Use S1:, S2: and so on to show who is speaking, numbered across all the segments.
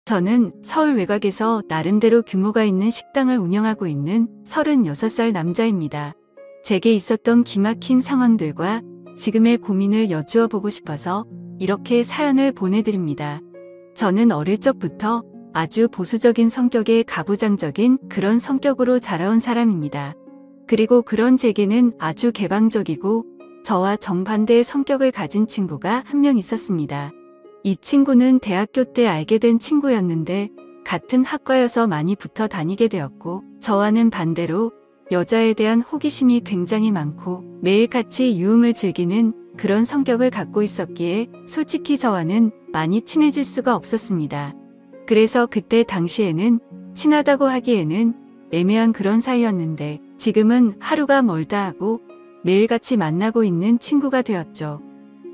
S1: 저는 서울 외곽에서 나름대로 규모가 있는 식당을 운영하고 있는 36살 남자입니다. 제게 있었던 기막힌 상황들과 지금의 고민을 여쭈어 보고 싶어서 이렇게 사연을 보내드립니다. 저는 어릴 적부터 아주 보수적인 성격의 가부장적인 그런 성격으로 자라온 사람입니다. 그리고 그런 제게는 아주 개방적이고 저와 정반대의 성격을 가진 친구가 한 명 있었습니다. 이 친구는 대학교 때 알게 된 친구였는데 같은 학과여서 많이 붙어 다니게 되었고 저와는 반대로 여자에 대한 호기심이 굉장히 많고 매일 같이 유흥을 즐기는 그런 성격을 갖고 있었기에 솔직히 저와는 많이 친해질 수가 없었습니다. 그래서 그때 당시에는 친하다고 하기에는 애매한 그런 사이였는데 지금은 하루가 멀다 하고 매일같이 만나고 있는 친구가 되었죠.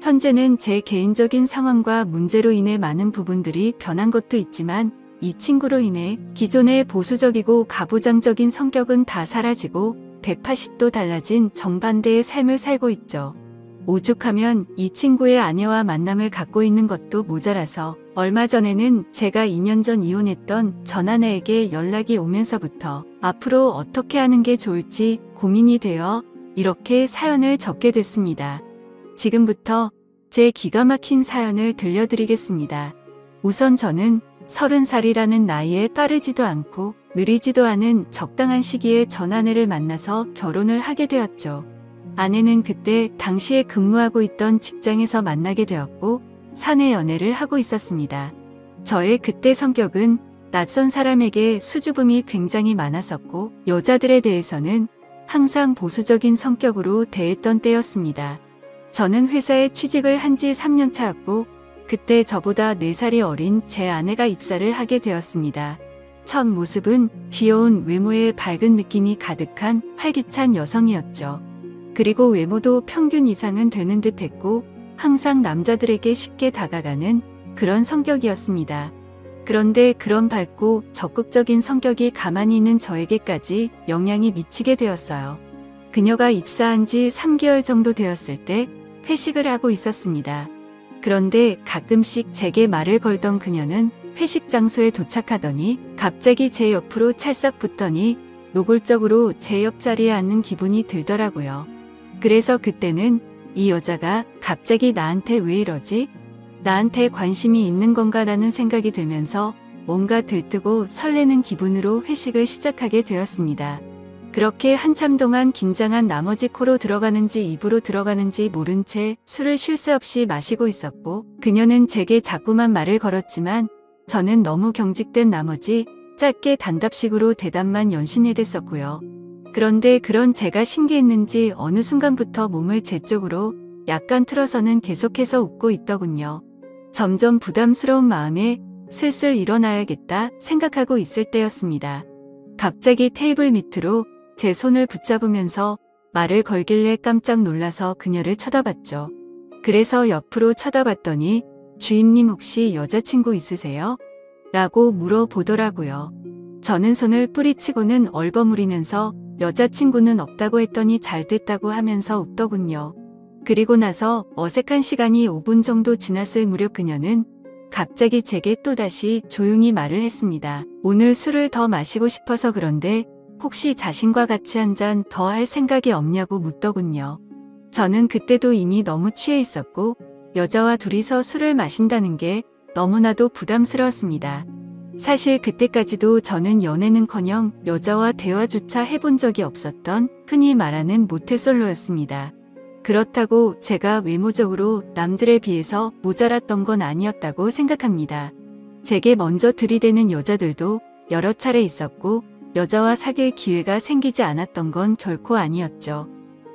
S1: 현재는 제 개인적인 상황과 문제로 인해 많은 부분들이 변한 것도 있지만 이 친구로 인해 기존의 보수적이고 가부장적인 성격은 다 사라지고 180도 달라진 정반대의 삶을 살고 있죠. 오죽하면 이 친구의 아내와 만남을 갖고 있는 것도 모자라서 얼마 전에는 제가 2년 전 이혼했던 전 아내에게 연락이 오면서부터 앞으로 어떻게 하는 게 좋을지 고민이 되어 이렇게 사연을 적게 됐습니다. 지금부터 제 기가 막힌 사연을 들려드리겠습니다. 우선 저는 30살이라는 나이에 빠르지도 않고 느리지도 않은 적당한 시기에 전 아내를 만나서 결혼을 하게 되었죠. 아내는 그때 당시에 근무하고 있던 직장에서 만나게 되었고 사내 연애를 하고 있었습니다. 저의 그때 성격은 낯선 사람에게 수줍음이 굉장히 많았었고 여자들에 대해서는 항상 보수적인 성격으로 대했던 때였습니다. 저는 회사에 취직을 한 지 3년 차였고 그때 저보다 4살이 어린 제 아내가 입사를 하게 되었습니다. 첫 모습은 귀여운 외모에 밝은 느낌이 가득한 활기찬 여성이었죠. 그리고 외모도 평균 이상은 되는 듯 했고 항상 남자들에게 쉽게 다가가는 그런 성격이었습니다. 그런데 그런 밝고 적극적인 성격이 가만히 있는 저에게까지 영향이 미치게 되었어요. 그녀가 입사한 지 3개월 정도 되었을 때 회식을 하고 있었습니다. 그런데 가끔씩 제게 말을 걸던 그녀는 회식 장소에 도착하더니 갑자기 제 옆으로 찰싹 붙더니 노골적으로 제 옆자리에 앉는 기분이 들더라고요. 그래서 그때는 이 여자가 갑자기 나한테 왜 이러지? 나한테 관심이 있는 건가라는 생각이 들면서 뭔가 들뜨고 설레는 기분으로 회식을 시작하게 되었습니다. 그렇게 한참 동안 긴장한 나머지 코로 들어가는지 입으로 들어가는지 모른 채 술을 쉴 새 없이 마시고 있었고 그녀는 제게 자꾸만 말을 걸었지만 저는 너무 경직된 나머지 짧게 단답식으로 대답만 연신해댔었고요. 그런데 그런 제가 신기했는지 어느 순간부터 몸을 제 쪽으로 약간 틀어서는 계속해서 웃고 있더군요. 점점 부담스러운 마음에 슬슬 일어나야겠다 생각하고 있을 때였습니다. 갑자기 테이블 밑으로 제 손을 붙잡으면서 말을 걸길래 깜짝 놀라서 그녀를 쳐다봤죠. 그래서 옆으로 쳐다봤더니 주임님 혹시 여자친구 있으세요? 라고 물어보더라고요. 저는 손을 뿌리치고는 얼버무리면서 여자친구는 없다고 했더니 잘 됐다고 하면서 웃더군요. 그리고 나서 어색한 시간이 5분 정도 지났을 무렵 그녀는 갑자기 제게 또다시 조용히 말을 했습니다. 오늘 술을 더 마시고 싶어서 그런데 혹시 자신과 같이 한 잔 더 할 생각이 없냐고 묻더군요. 저는 그때도 이미 너무 취해 있었고 여자와 둘이서 술을 마신다는 게 너무나도 부담스러웠습니다. 사실 그때까지도 저는 연애는커녕 여자와 대화조차 해본 적이 없었던 흔히 말하는 모태솔로였습니다. 그렇다고 제가 외모적으로 남들에 비해서 모자랐던 건 아니었다고 생각합니다. 제게 먼저 들이대는 여자들도 여러 차례 있었고 여자와 사귈 기회가 생기지 않았던 건 결코 아니었죠.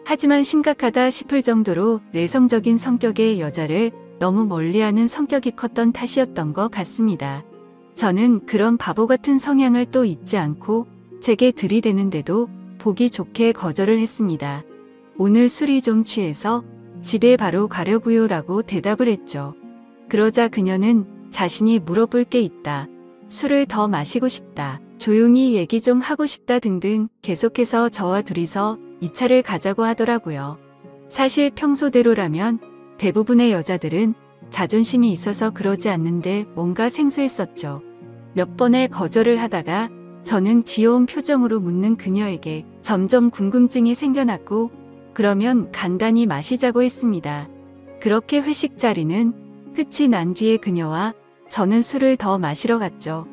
S1: 하지만 심각하다 싶을 정도로 내성적인 성격의 여자를 너무 멀리하는 성격이 컸던 탓이었던 것 같습니다. 저는 그런 바보 같은 성향을 또 잊지 않고 제게 들이대는데도 보기 좋게 거절을 했습니다. 오늘 술이 좀 취해서 집에 바로 가려고요 라고 대답을 했죠. 그러자 그녀는 자신이 물어볼 게 있다. 술을 더 마시고 싶다. 조용히 얘기 좀 하고 싶다 등등 계속해서 저와 둘이서 2차를 가자고 하더라고요. 사실 평소대로라면 대부분의 여자들은 자존심이 있어서 그러지 않는데 뭔가 생소했었죠. 몇 번의 거절을 하다가 저는 귀여운 표정으로 묻는 그녀에게 점점 궁금증이 생겨났고 그러면 간단히 마시자고 했습니다. 그렇게 회식 자리는 끝이 난 뒤에 그녀와 저는 술을 더 마시러 갔죠.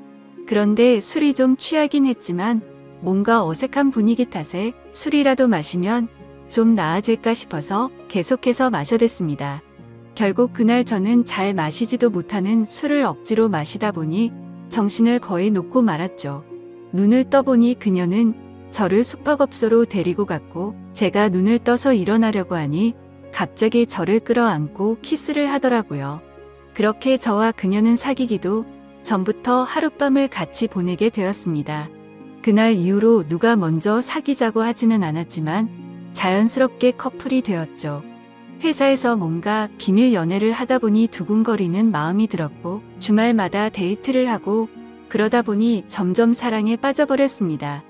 S1: 그런데 술이 좀 취하긴 했지만 뭔가 어색한 분위기 탓에 술이라도 마시면 좀 나아질까 싶어서 계속해서 마셔댔습니다. 결국 그날 저는 잘 마시지도 못하는 술을 억지로 마시다 보니 정신을 거의 놓고 말았죠. 눈을 떠보니 그녀는 저를 숙박업소로 데리고 갔고 제가 눈을 떠서 일어나려고 하니 갑자기 저를 끌어안고 키스를 하더라고요. 그렇게 저와 그녀는 사귀기도 전부터 하룻밤을 같이 보내게 되었습니다. 그날 이후로 누가 먼저 사귀자고 하지는 않았지만 자연스럽게 커플이 되었죠. 회사에서 뭔가 비밀 연애를 하다 보니 두근거리는 마음이 들었고 주말마다 데이트를 하고 그러다 보니 점점 사랑에 빠져버렸습니다.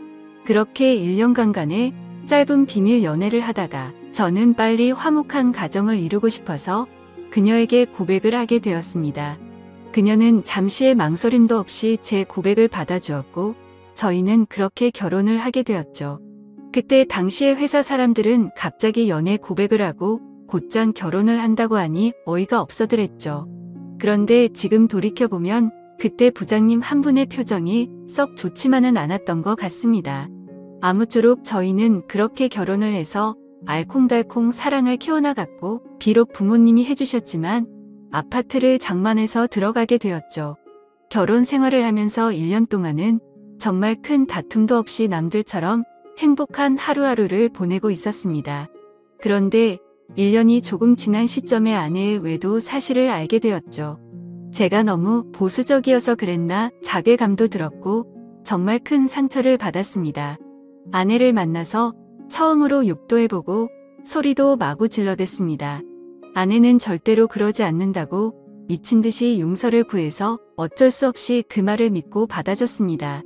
S1: 그렇게 1년간의 짧은 비밀 연애를 하다가 저는 빨리 화목한 가정을 이루고 싶어서 그녀에게 고백을 하게 되었습니다. 그녀는 잠시의 망설임도 없이 제 고백을 받아주었고 저희는 그렇게 결혼을 하게 되었죠. 그때 당시의 회사 사람들은 갑자기 연애 고백을 하고 곧장 결혼을 한다고 하니 어이가 없어들었죠. 그런데 지금 돌이켜보면 그때 부장님 한 분의 표정이 썩 좋지만은 않았던 것 같습니다. 아무쪼록 저희는 그렇게 결혼을 해서 알콩달콩 사랑을 키워나갔고 비록 부모님이 해주셨지만 아파트를 장만해서 들어가게 되었죠. 결혼 생활을 하면서 1년 동안은 정말 큰 다툼도 없이 남들처럼 행복한 하루하루를 보내고 있었습니다. 그런데 1년이 조금 지난 시점에 아내의 외도 사실을 알게 되었죠. 제가 너무 보수적이어서 그랬나 자괴감도 들었고 정말 큰 상처를 받았습니다. 아내를 만나서 처음으로 욕도 해보고 소리도 마구 질러댔습니다. 아내는 절대로 그러지 않는다고 미친 듯이 용서를 구해서 어쩔 수 없이 그 말을 믿고 받아줬습니다.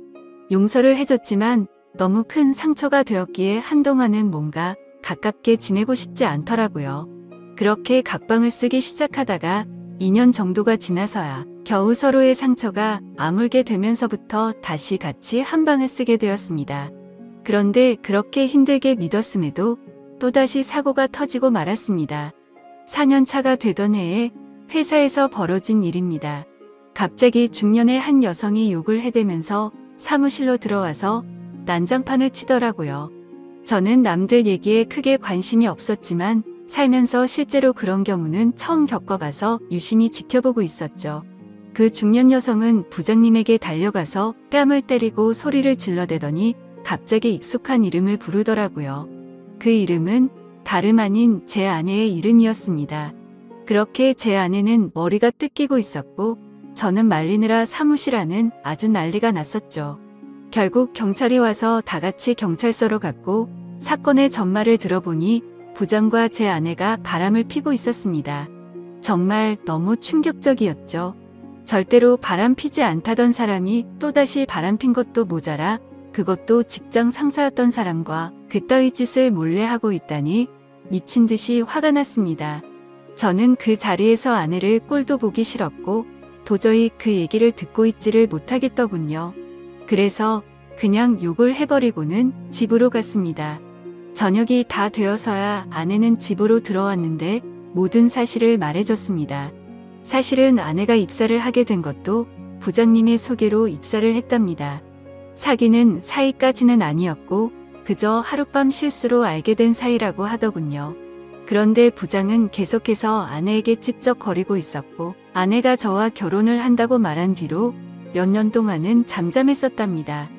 S1: 용서를 해줬지만 너무 큰 상처가 되었기에 한동안은 뭔가 가깝게 지내고 싶지 않더라고요. 그렇게 각방을 쓰기 시작하다가 2년 정도가 지나서야 겨우 서로의 상처가 아물게 되면서부터 다시 같이 한 방을 쓰게 되었습니다. 그런데 그렇게 힘들게 믿었음에도 또다시 사고가 터지고 말았습니다. 4년 차가 되던 해에 회사에서 벌어진 일입니다. 갑자기 중년의 한 여성이 욕을 해대면서 사무실로 들어와서 난장판을 치더라고요. 저는 남들 얘기에 크게 관심이 없었지만 살면서 실제로 그런 경우는 처음 겪어봐서 유심히 지켜보고 있었죠. 그 중년 여성은 부장님에게 달려가서 뺨을 때리고 소리를 질러대더니 갑자기 익숙한 이름을 부르더라고요. 그 이름은 다름 아닌 제 아내의 이름이었습니다. 그렇게 제 아내는 머리가 뜯기고 있었고 저는 말리느라 사무실 안은 아주 난리가 났었죠. 결국 경찰이 와서 다 같이 경찰서로 갔고 사건의 전말을 들어보니 부장과 제 아내가 바람을 피고 있었습니다. 정말 너무 충격적이었죠. 절대로 바람 피지 않다던 사람이 또다시 바람 핀 것도 모자라 그것도 직장 상사였던 사람과 그따위 짓을 몰래 하고 있다니 미친 듯이 화가 났습니다. 저는 그 자리에서 아내를 꼴도 보기 싫었고 도저히 그 얘기를 듣고 있지를 못하겠더군요. 그래서 그냥 욕을 해버리고는 집으로 갔습니다. 저녁이 다 되어서야 아내는 집으로 들어왔는데 모든 사실을 말해줬습니다. 사실은 아내가 입사를 하게 된 것도 부장님의 소개로 입사를 했답니다. 사귀는 사이까지는 아니었고 그저 하룻밤 실수로 알게 된 사이라고 하더군요. 그런데 부장은 계속해서 아내에게 찝쩍거리고 있었고 아내가 저와 결혼을 한다고 말한 뒤로 몇 년 동안은 잠잠했었답니다.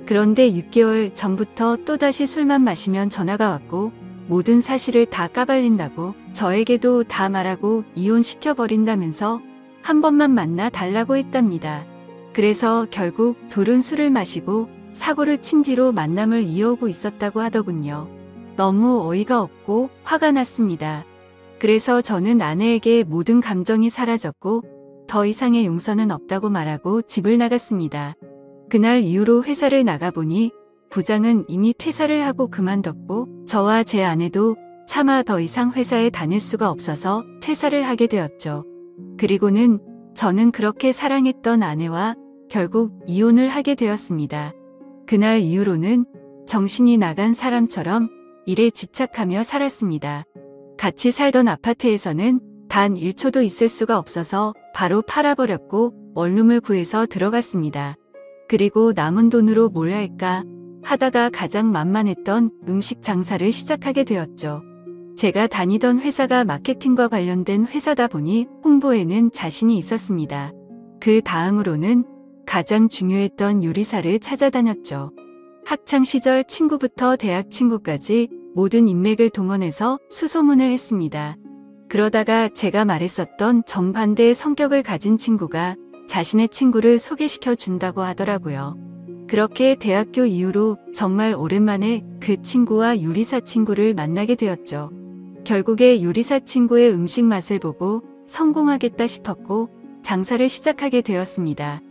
S1: 그런데 6개월 전부터 또다시 술만 마시면 전화가 왔고 모든 사실을 다 까발린다고 저에게도 다 말하고 이혼시켜버린다면서 한 번만 만나 달라고 했답니다. 그래서 결국 둘은 술을 마시고 사고를 친 뒤로 만남을 이어오고 있었다고 하더군요. 너무 어이가 없고 화가 났습니다. 그래서 저는 아내에게 모든 감정이 사라졌고 더 이상의 용서는 없다고 말하고 집을 나갔습니다. 그날 이후로 회사를 나가보니 부장은 이미 퇴사를 하고 그만뒀고 저와 제 아내도 차마 더 이상 회사에 다닐 수가 없어서 퇴사를 하게 되었죠. 그리고는 저는 그렇게 사랑했던 아내와 결국 이혼을 하게 되었습니다. 그날 이후로는 정신이 나간 사람처럼 일에 집착하며 살았습니다. 같이 살던 아파트에서는 단 1초도 있을 수가 없어서 바로 팔아버렸고 원룸을 구해서 들어갔습니다. 그리고 남은 돈으로 뭘 할까 하다가 가장 만만했던 음식 장사를 시작하게 되었죠. 제가 다니던 회사가 마케팅과 관련된 회사다 보니 홍보에는 자신이 있었습니다. 그 다음으로는 가장 중요했던 요리사를 찾아다녔죠. 학창시절 친구부터 대학 친구까지 모든 인맥을 동원해서 수소문을 했습니다. 그러다가 제가 말했었던 정반대의 성격을 가진 친구가 자신의 친구를 소개시켜 준다고 하더라고요. 그렇게 대학교 이후로 정말 오랜만에 그 친구와 요리사 친구를 만나게 되었죠. 결국에 요리사 친구의 음식 맛을 보고 성공하겠다 싶었고 장사를 시작하게 되었습니다.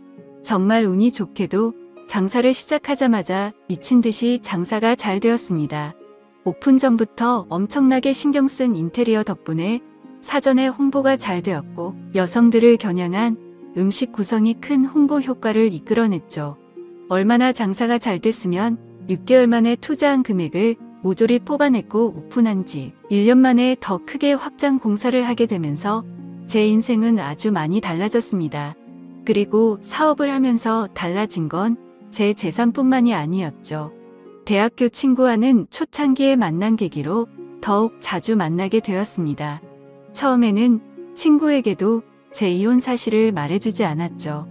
S1: 정말 운이 좋게도 장사를 시작하자마자 미친 듯이 장사가 잘 되었습니다. 오픈 전부터 엄청나게 신경 쓴 인테리어 덕분에 사전에 홍보가 잘 되었고 여성들을 겨냥한 음식 구성이 큰 홍보 효과를 이끌어냈죠. 얼마나 장사가 잘 됐으면 6개월 만에 투자한 금액을 모조리 뽑아냈고 오픈한 지 1년 만에 더 크게 확장 공사를 하게 되면서 제 인생은 아주 많이 달라졌습니다. 그리고 사업을 하면서 달라진 건 제 재산뿐만이 아니었죠. 대학교 친구와는 초창기에 만난 계기로 더욱 자주 만나게 되었습니다. 처음에는 친구에게도 제 이혼 사실을 말해주지 않았죠.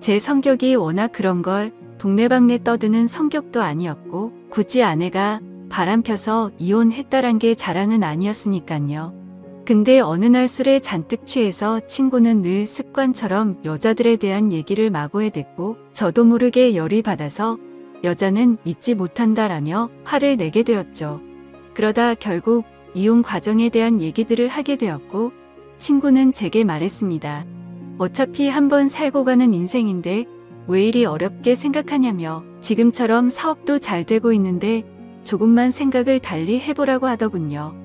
S1: 제 성격이 워낙 그런 걸 동네방네 떠드는 성격도 아니었고 굳이 아내가 바람 펴서 이혼했다란 게 자랑은 아니었으니깐요. 근데 어느 날 술에 잔뜩 취해서 친구는 늘 습관처럼 여자들에 대한 얘기를 마구 해댔고 저도 모르게 열이 받아서 여자는 믿지 못한다라며 화를 내게 되었죠. 그러다 결국 이혼 과정에 대한 얘기들을 하게 되었고 친구는 제게 말했습니다. 어차피 한번 살고 가는 인생인데 왜 이리 어렵게 생각하냐며 지금처럼 사업도 잘 되고 있는데 조금만 생각을 달리 해보라고 하더군요.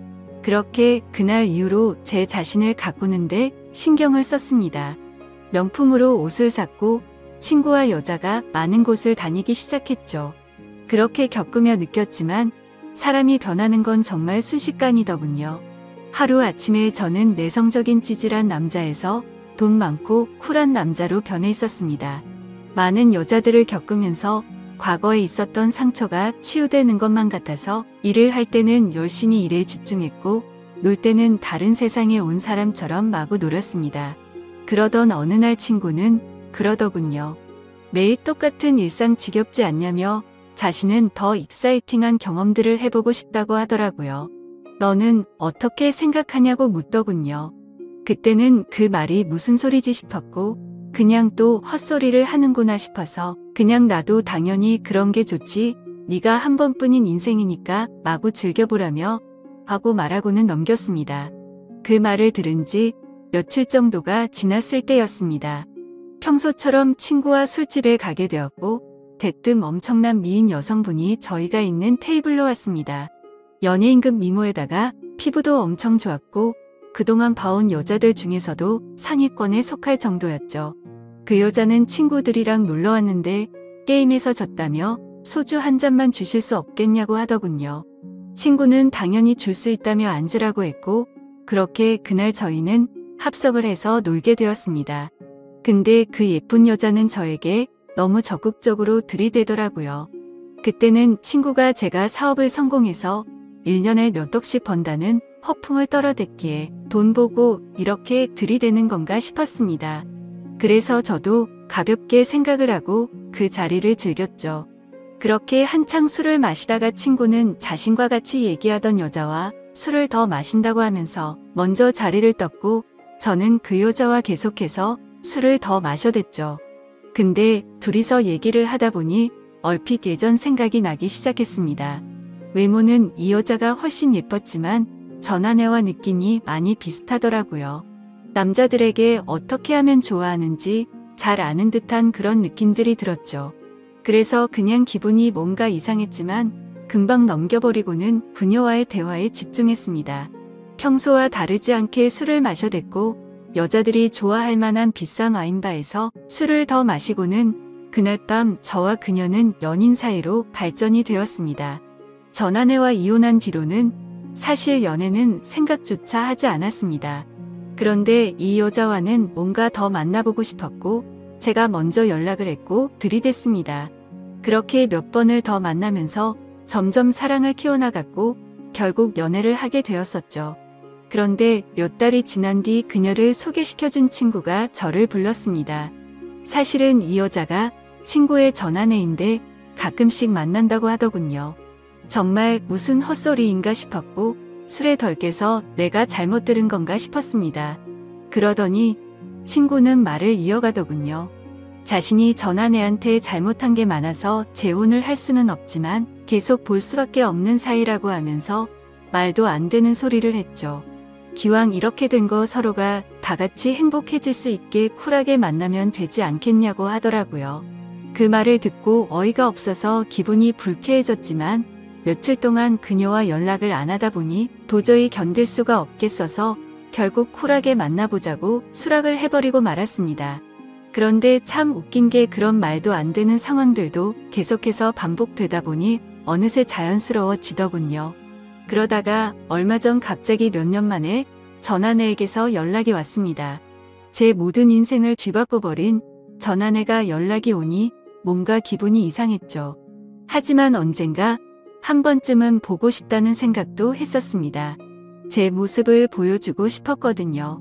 S1: 그렇게 그날 이후로 제 자신을 가꾸는데 신경을 썼습니다. 명품으로 옷을 샀고 친구와 여자가 많은 곳을 다니기 시작했죠. 그렇게 겪으며 느꼈지만 사람이 변하는 건 정말 순식간이더군요. 하루아침에 저는 내성적인 찌질한 남자에서 돈 많고 쿨한 남자로 변해 있었습니다. 많은 여자들을 겪으면서 과거에 있었던 상처가 치유되는 것만 같아서 일을 할 때는 열심히 일에 집중했고 놀 때는 다른 세상에 온 사람처럼 마구 놀았습니다. 그러던 어느 날 친구는 그러더군요. 매일 똑같은 일상 지겹지 않냐며 자신은 더 익사이팅한 경험들을 해보고 싶다고 하더라고요. 너는 어떻게 생각하냐고 묻더군요. 그때는 그 말이 무슨 소리지 싶었고 그냥 또 헛소리를 하는구나 싶어서 그냥 나도 당연히 그런 게 좋지 네가 한 번뿐인 인생이니까 마구 즐겨보라며 하고 말하고는 넘겼습니다. 그 말을 들은 지 며칠 정도가 지났을 때였습니다. 평소처럼 친구와 술집에 가게 되었고 대뜸 엄청난 미인 여성분이 저희가 있는 테이블로 왔습니다. 연예인급 미모에다가 피부도 엄청 좋았고 그동안 봐온 여자들 중에서도 상위권에 속할 정도였죠. 그 여자는 친구들이랑 놀러 왔는데 게임에서 졌다며 소주 한 잔만 주실 수 없겠냐고 하더군요. 친구는 당연히 줄 수 있다며 앉으라고 했고 그렇게 그날 저희는 합석을 해서 놀게 되었습니다. 근데 그 예쁜 여자는 저에게 너무 적극적으로 들이대더라고요. 그때는 친구가 제가 사업을 성공해서 1년에 몇 억씩 번다는 허풍을 떨어댔기에 돈 보고 이렇게 들이대는 건가 싶었습니다. 그래서 저도 가볍게 생각을 하고 그 자리를 즐겼죠. 그렇게 한창 술을 마시다가 친구는 자신과 같이 얘기하던 여자와 술을 더 마신다고 하면서 먼저 자리를 떴고 저는 그 여자와 계속해서 술을 더 마셔댔죠. 근데 둘이서 얘기를 하다 보니 얼핏 예전 생각이 나기 시작했습니다. 외모는 이 여자가 훨씬 예뻤지만 전 아내와 느낌이 많이 비슷하더라고요. 남자들에게 어떻게 하면 좋아하는지 잘 아는 듯한 그런 느낌들이 들었죠. 그래서 그냥 기분이 뭔가 이상했지만 금방 넘겨버리고는 그녀와의 대화에 집중했습니다. 평소와 다르지 않게 술을 마셔댔고 여자들이 좋아할 만한 비싼 와인바에서 술을 더 마시고는 그날 밤 저와 그녀는 연인 사이로 발전이 되었습니다. 전 아내와 이혼한 뒤로는 사실 연애는 생각조차 하지 않았습니다. 그런데 이 여자와는 뭔가 더 만나보고 싶었고 제가 먼저 연락을 했고 들이댔습니다. 그렇게 몇 번을 더 만나면서 점점 사랑을 키워나갔고 결국 연애를 하게 되었었죠. 그런데 몇 달이 지난 뒤 그녀를 소개시켜준 친구가 저를 불렀습니다. 사실은 이 여자가 친구의 전 아내인데 가끔씩 만난다고 하더군요. 정말 무슨 헛소리인가 싶었고 술에 덜 깨서 내가 잘못 들은 건가 싶었습니다. 그러더니 친구는 말을 이어가더군요. 자신이 전 아내한테 잘못한 게 많아서 재혼을 할 수는 없지만 계속 볼 수밖에 없는 사이라고 하면서 말도 안 되는 소리를 했죠. 기왕 이렇게 된 거 서로가 다 같이 행복해질 수 있게 쿨하게 만나면 되지 않겠냐고 하더라고요. 그 말을 듣고 어이가 없어서 기분이 불쾌해졌지만 며칠 동안 그녀와 연락을 안 하다 보니 도저히 견딜 수가 없겠어서 결국 쿨하게 만나보자고 수락을 해버리고 말았습니다. 그런데 참 웃긴 게 그런 말도 안 되는 상황들도 계속해서 반복되다 보니 어느새 자연스러워지더군요. 그러다가 얼마 전 갑자기 몇 년 만에 전 아내에게서 연락이 왔습니다. 제 모든 인생을 뒤바꿔버린 전 아내가 연락이 오니 뭔가 기분이 이상했죠. 하지만 언젠가 한 번쯤은 보고 싶다는 생각도 했었습니다. 제 모습을 보여주고 싶었거든요.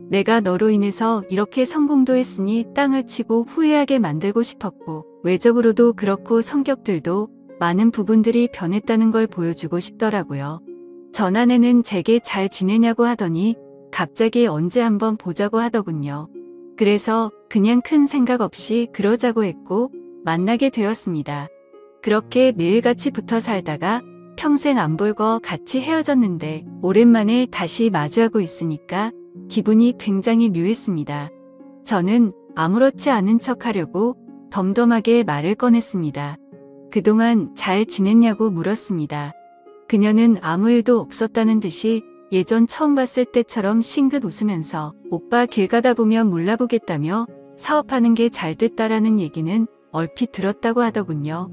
S1: 내가 너로 인해서 이렇게 성공도 했으니 땅을 치고 후회하게 만들고 싶었고 외적으로도 그렇고 성격들도 많은 부분들이 변했다는 걸 보여주고 싶더라고요. 전 아내는 제게 잘 지내냐고 하더니 갑자기 언제 한번 보자고 하더군요. 그래서 그냥 큰 생각 없이 그러자고 했고 만나게 되었습니다. 그렇게 매일같이 붙어 살다가 평생 안 볼 거 같이 헤어졌는데 오랜만에 다시 마주하고 있으니까 기분이 굉장히 묘했습니다. 저는 아무렇지 않은 척 하려고 덤덤하게 말을 꺼냈습니다. 그동안 잘 지냈냐고 물었습니다. 그녀는 아무 일도 없었다는 듯이 예전 처음 봤을 때처럼 싱긋 웃으면서 오빠 길 가다 보면 몰라보겠다며 사업하는 게 잘 됐다라는 얘기는 얼핏 들었다고 하더군요.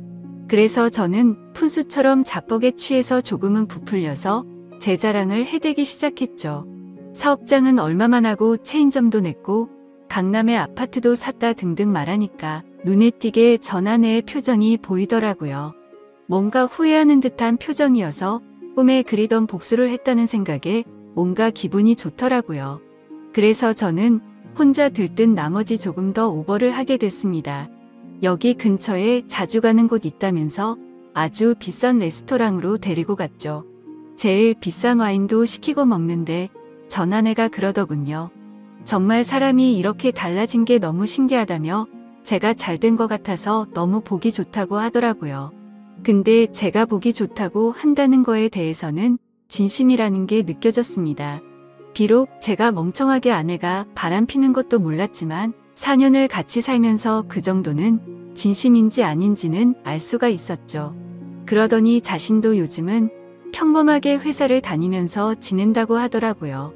S1: 그래서 저는 푼수처럼 자뻑에 취해서 조금은 부풀려서 제 자랑을 해대기 시작했죠. 사업장은 얼마만 하고 체인점도 냈고 강남에 아파트도 샀다 등등 말하니까 눈에 띄게 전 아내의 표정이 보이더라고요. 뭔가 후회하는 듯한 표정이어서 꿈에 그리던 복수를 했다는 생각에 뭔가 기분이 좋더라고요. 그래서 저는 혼자 들뜬 나머지 조금 더 오버를 하게 됐습니다. 여기 근처에 자주 가는 곳 있다면서 아주 비싼 레스토랑으로 데리고 갔죠. 제일 비싼 와인도 시키고 먹는데 전 아내가 그러더군요. 정말 사람이 이렇게 달라진 게 너무 신기하다며 제가 잘된 것 같아서 너무 보기 좋다고 하더라고요. 근데 제가 보기 좋다고 한다는 거에 대해서는 진심이라는 게 느껴졌습니다. 비록 제가 멍청하게 아내가 바람피는 것도 몰랐지만 4년을 같이 살면서 그 정도는 진심인지 아닌지는 알 수가 있었죠. 그러더니 자신도 요즘은 평범하게 회사를 다니면서 지낸다고 하더라고요.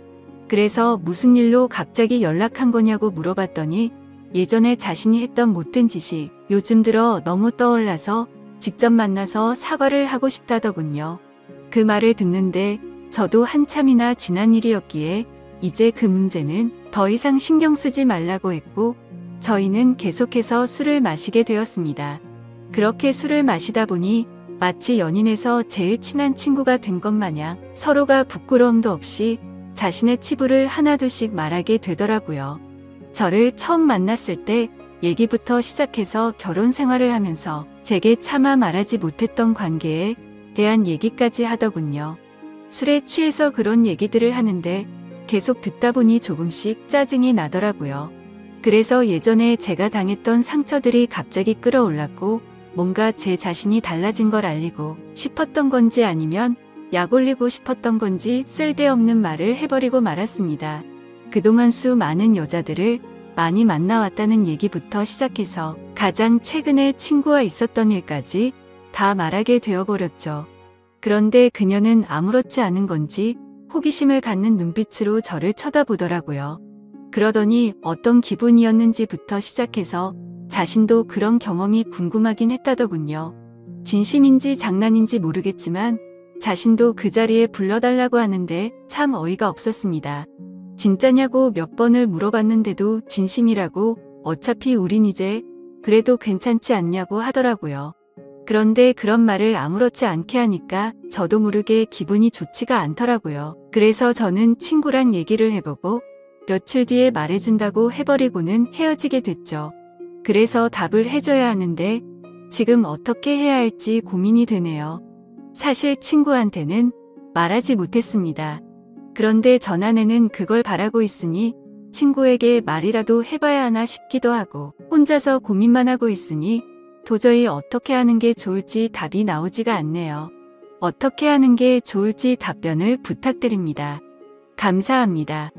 S1: 그래서 무슨 일로 갑자기 연락한 거냐고 물어봤더니 예전에 자신이 했던 못된 짓이 요즘 들어 너무 떠올라서 직접 만나서 사과를 하고 싶다더군요. 그 말을 듣는데 저도 한참이나 지난 일이었기에 이제 그 문제는 더 이상 신경 쓰지 말라고 했고 저희는 계속해서 술을 마시게 되었습니다. 그렇게 술을 마시다 보니 마치 연인에서 제일 친한 친구가 된 것 마냥 서로가 부끄러움도 없이 자신의 치부를 하나둘씩 말하게 되더라고요. 저를 처음 만났을 때 얘기부터 시작해서 결혼 생활을 하면서 제게 차마 말하지 못했던 관계에 대한 얘기까지 하더군요. 술에 취해서 그런 얘기들을 하는데 계속 듣다 보니 조금씩 짜증이 나더라고요. 그래서 예전에 제가 당했던 상처들이 갑자기 끌어올랐고 뭔가 제 자신이 달라진 걸 알리고 싶었던 건지 아니면 약 올리고 싶었던 건지 쓸데없는 말을 해버리고 말았습니다. 그동안 수많은 여자들을 많이 만나왔다는 얘기부터 시작해서 가장 최근에 친구와 있었던 일까지 다 말하게 되어버렸죠. 그런데 그녀는 아무렇지 않은 건지 호기심을 갖는 눈빛으로 저를 쳐다보더라고요. 그러더니 어떤 기분이었는지부터 시작해서 자신도 그런 경험이 궁금하긴 했다더군요. 진심인지 장난인지 모르겠지만 자신도 그 자리에 불러달라고 하는데 참 어이가 없었습니다. 진짜냐고 몇 번을 물어봤는데도 진심이라고 어차피 우린 이제 그래도 괜찮지 않냐고 하더라고요. 그런데 그런 말을 아무렇지 않게 하니까 저도 모르게 기분이 좋지가 않더라고요. 그래서 저는 친구랑 얘기를 해보고 며칠 뒤에 말해준다고 해버리고는 헤어지게 됐죠. 그래서 답을 해줘야 하는데 지금 어떻게 해야 할지 고민이 되네요. 사실 친구한테는 말하지 못했습니다. 그런데 전 아내는 그걸 바라고 있으니 친구에게 말이라도 해봐야 하나 싶기도 하고 혼자서 고민만 하고 있으니 도저히 어떻게 하는 게 좋을지 답이 나오지가 않네요. 어떻게 하는 게 좋을지 답변을 부탁드립니다. 감사합니다.